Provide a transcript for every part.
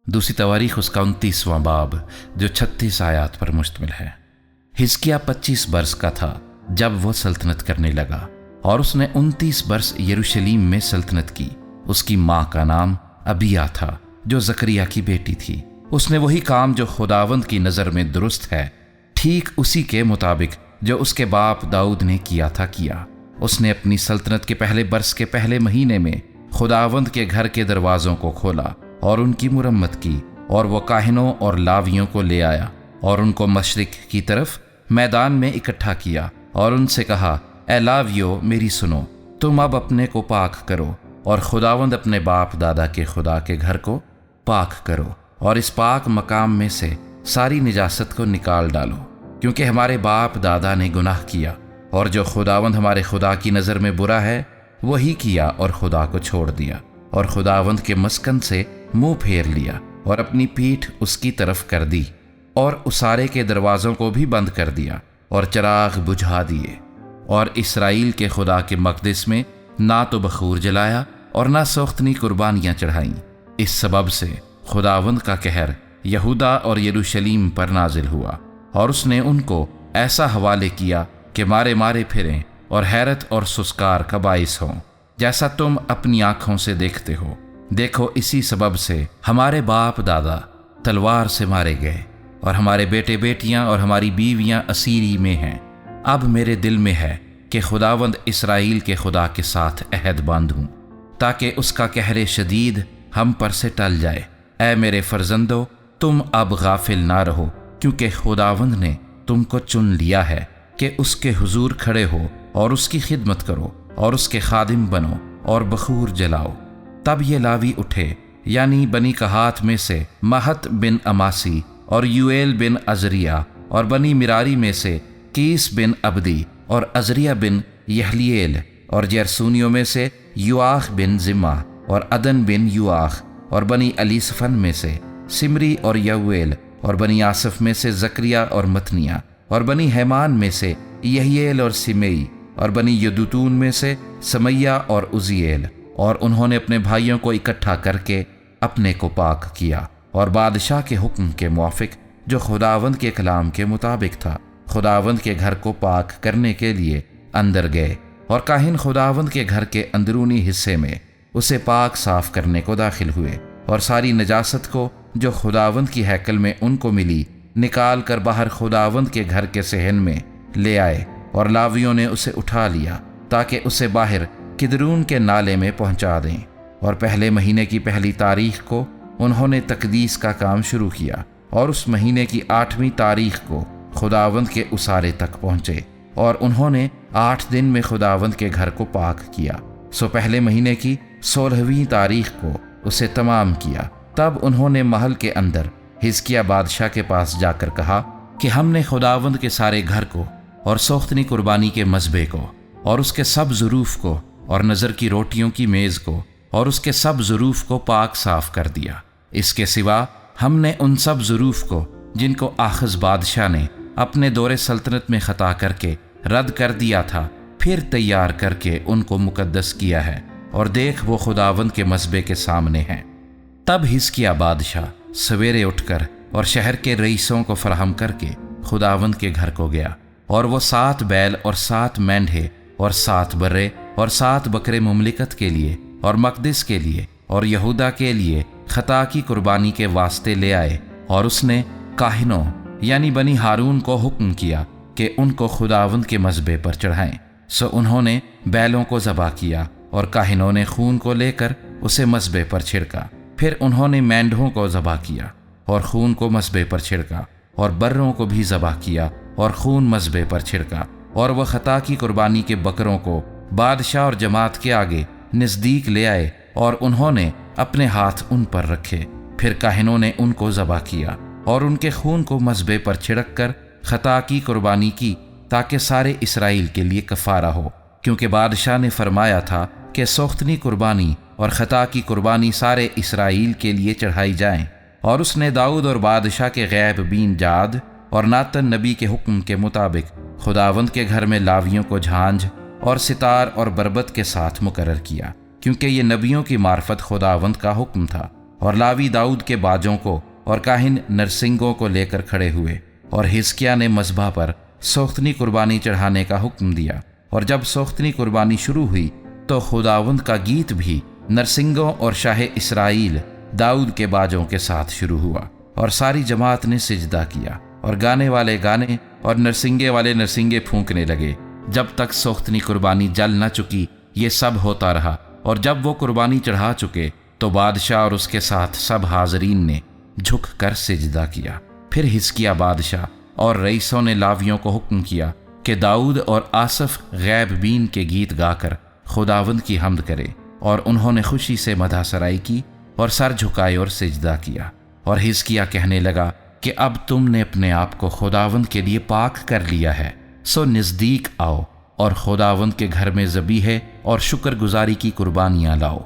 दूसरी तवारीख उसका 29वां बाब जो 36 आयात पर मुश्तमिल है। हिजकिय्याह 25 बरस का था जब वो सल्तनत करने लगा और उसने 29 बरस यरूशलेम में सल्तनत की। उसकी माँ का नाम अबिया था जो जकरिया की बेटी थी। उसने वही काम जो खुदावंद की नज़र में दुरुस्त है, ठीक उसी के मुताबिक जो उसके बाप दाऊद ने किया था किया। उसने अपनी सल्तनत के पहले बरस के पहले महीने में खुदावंद के घर के दरवाज़ों को खोला और उनकी मुरम्मत की, और वो काहिनों और लावियों को ले आया और उनको मशरिक की तरफ मैदान में इकट्ठा किया और उनसे कहा, ए लावियो मेरी सुनो, तुम अब अपने को पाक करो और खुदावंद अपने बाप दादा के खुदा के घर को पाक करो और इस पाक मकाम में से सारी निजासत को निकाल डालो, क्योंकि हमारे बाप दादा ने गुनाह किया और जो खुदावंद हमारे खुदा की नज़र में बुरा है वही किया और खुदा को छोड़ दिया और खुदावंद के मस्कन से मुंह फेर लिया और अपनी पीठ उसकी तरफ कर दी और उसारे के दरवाज़ों को भी बंद कर दिया और चराग बुझा दिए और इसराइल के खुदा के मकदस में ना तो बखूर जलाया और ना सोख्तनी कुर्बानियाँ चढ़ाईं। इस सबब से खुदावंद का कहर यहूदा और यरूशलेम पर नाजिल हुआ और उसने उनको ऐसा हवाले किया कि मारे मारे फिरें और हैरत और सुस्कार का बाइस हों, जैसा तुम अपनी आँखों से देखते हो। देखो, इसी सबब से हमारे बाप दादा तलवार से मारे गए और हमारे बेटे बेटियां और हमारी बीवियां असीरी में हैं। अब मेरे दिल में है कि खुदावंद इसराइल के खुदा के साथ अहद बांधूं, ताकि उसका कहरे शदीद हम पर से टल जाए। ऐ मेरे फर्जंदो, तुम अब गाफिल ना रहो, क्योंकि खुदावंद ने तुमको चुन लिया है कि उसके हुजूर खड़े हो और उसकी खिदमत करो और उसके खादिम बनो और बखूर जलाओ। तब ये लावी उठे, यानी बनी कहात में से महत बिन अमासी और यूएल बिन अजरिया, और बनी मिरारी में से कीस बिन अब्दी और अजरिया बिन यहलिएल, और जरसूनियों में से युआख बिन जिम्मा और अदन बिन युआख, और बनी अलीसफन में से सिमरी और यवेल, और बनी आसफ में से जकरिया और मतनिया, और बनी हैमान में से यहिएल और सिमेई, और बनी यदूतून में से समैया और उजिएल। और उन्होंने अपने भाइयों को इकट्ठा करके अपने को पाक किया और बादशाह के हुक्म के मुआफिक जो खुदावंद के कलाम के मुताबिक था, खुदावंद के घर को पाक करने के लिए अंदर गए, और काहिन खुदावंद के घर के अंदरूनी हिस्से में उसे पाक साफ करने को दाखिल हुए और सारी नजासत को जो खुदावंद की हैकल में उनको मिली निकाल कर बाहर खुदावंद के घर के सहन में ले आए, और लावियों ने उसे उठा लिया ताकि उसे बाहर किदरून के नाले में पहुंचा दें। और पहले महीने की पहली तारीख को उन्होंने तकदीस का काम शुरू किया और उस महीने की 8वीं तारीख को खुदावंद के उसारे तक पहुंचे, और उन्होंने 8 दिन में खुदावंद के घर को पाक किया। सो पहले महीने की 16वीं तारीख को उसे तमाम किया। तब उन्होंने महल के अंदर हिजकिय्याह बादशाह के पास जाकर कहा कि हमने खुदावंद के सारे घर को और सोख्तनी कुर्बानी के मज़बे को और उसके सब ज़ुरूफ को और नज़र की रोटियों की मेज़ को और उसके सब ज़ुरूफ को पाक साफ कर दिया। इसके सिवा हमने उन सब ज़ुरूफ को जिनको आखज़ बादशाह ने अपने दौरे सल्तनत में ख़ता करके रद्द कर दिया था, फिर तैयार करके उनको मुकद्दस किया है, और देख वो खुदावंद के मज़बे के सामने हैं। तब हिजकिय्याह बादशाह सवेरे उठकर और शहर के रईसों को फराहम करके खुदावंद के घर को गया, और वो 7 बैल और 7 मेंढे और 7 बर्रे और 7 बकरे मुमलिकत के लिए और मकदिस के लिए और यहूदा के लिए खता की कुर्बानी के वास्ते ले आए। और उसने काहिनों यानी बनी हारून को हुक्म किया कि उनको खुदावंद के मज़बे पर चढ़ाएं। सो उन्होंने बैलों को ज़बा किया और काहिनों ने खून को लेकर उसे मज़बे पर छिड़का। फिर उन्होंने मेंढों को ज़बा किया और खून को मज़बे पर छिड़का, और बर्रों को भी ज़बा किया और खून मज़बे पर छिड़का। और वह खता की कुर्बानी के बकरों को बादशाह और जमात के आगे नज़दीक ले आए, और उन्होंने अपने हाथ उन पर रखे। फिर काहिनों ने उनको ज़बा किया और उनके खून को मज़बे पर छिड़क कर खता की कुर्बानी की, ताकि सारे इसराइल के लिए कफ़ारा हो, क्योंकि बादशाह ने फरमाया था कि सोख्तनी कुर्बानी और खता की कुर्बानी सारे इसराइल के लिए चढ़ाई जाएं। और उसने दाऊद और बादशाह के गैब बीन जाद और नातन नबी के हुक्म के मुताबिक खुदावंद के घर में लावियों को झांझ और सितार और बरबत के साथ मुकर्रर किया, क्योंकि ये नबियों की मार्फत खुदावंद का हुक्म था। اور لاوی داؤد کے باجوں کو اور کاہن نرسنگوں کو لے کر کھڑے ہوئے، اور حزقیاہ نے مذبح پر سوختنی قربانی چڑھانے کا حکم دیا۔ اور جب سوختنی قربانی شروع ہوئی تو خداوند کا گیت بھی نرسنگوں اور شاہ اسرائیل داؤد کے باجوں کے ساتھ شروع ہوا، اور ساری جماعت نے سجدہ کیا، اور گانے والے گانے اور نرسنگے والے نرسنگے پھونکنے لگے، جب تک سوختنی قربانی جل نہ چکی۔ یہ سب ہوتا رہا، اور جب وہ قربانی چڑھا چکے تو بادشاہ اور اس کے ساتھ سب حاضرین نے جھک کر سجدہ کیا۔ پھر حزقیاہ بادشاہ اور رئیسوں نے لاویوں کو حکم کیا کہ داؤد اور آصف غیب بین کے گیت گا کر خداوند کی حمد کرے، اور انہوں نے خوشی سے مدح سرائی کی اور سر جھکائے اور سجدہ کیا۔ اور حزقیاہ کہنے لگا کہ اب تم نے اپنے آپ کو خداوند کے لیے پاک کر لیا ہے، سو نزدیک آؤ اور خداوند کے گھر میں ذبیحے اور شکر گزاری کی قربانیاں لاؤ۔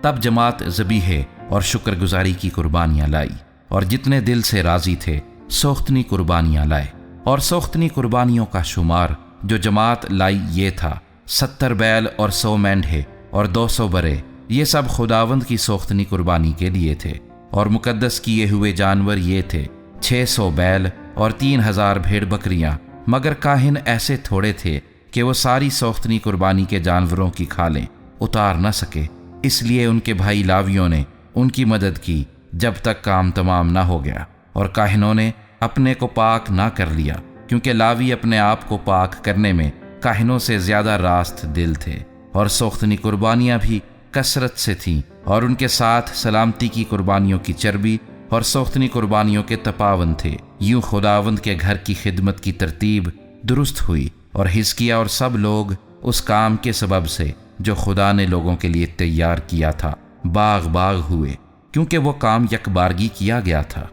تب جماعت ذبیحے اور شکر گزاری کی قربانیاں لائی، اور جتنے دل سے راضی تھے سوختنی قربانیاں لائے۔ اور سوختنی قربانیوں کا شمار جو جماعت لائی یہ تھا 70 بیل اور 100 مینڈھے اور 200 برے، یہ سب خداوند کی سوختنی قربانی کے لیے تھے۔ اور مقدس کیے ہوئے جانور یہ تھے 600 بیل اور 3000 بھیڑ بکریاں، مگر کاہن ایسے تھوڑے تھے کہ وہ ساری سوختنی قربانی کے جانوروں کی کھالیں اتار نہ سکے، اس لیے ان کے بھائی لاویوں نے ان کی مدد کی جب تک کام تمام نہ ہو گیا۔ اور کاہنوں نے اپنے کو پاک نہ کر لیا، کیونکہ لاوی اپنے آپ کو پاک کرنے میں کاہنوں سے زیادہ راست دل تھے۔ اور سوختنی قربانیاں بھی کثرت سے تھیں، اور ان کے ساتھ سلامتی کی قربانیوں کی چربی اور سوختنی قربانیوں کے تپاون تھے۔ یوں خداوند کے گھر کی خدمت کی ترتیب درست ہوئی، اور حزقیاہ اور سب لوگ اس کام کے سبب سے جو خدا نے لوگوں کے لیے تیار کیا تھا باغ باغ ہوئے، کیونکہ وہ کام یکبارگی کیا گیا تھا۔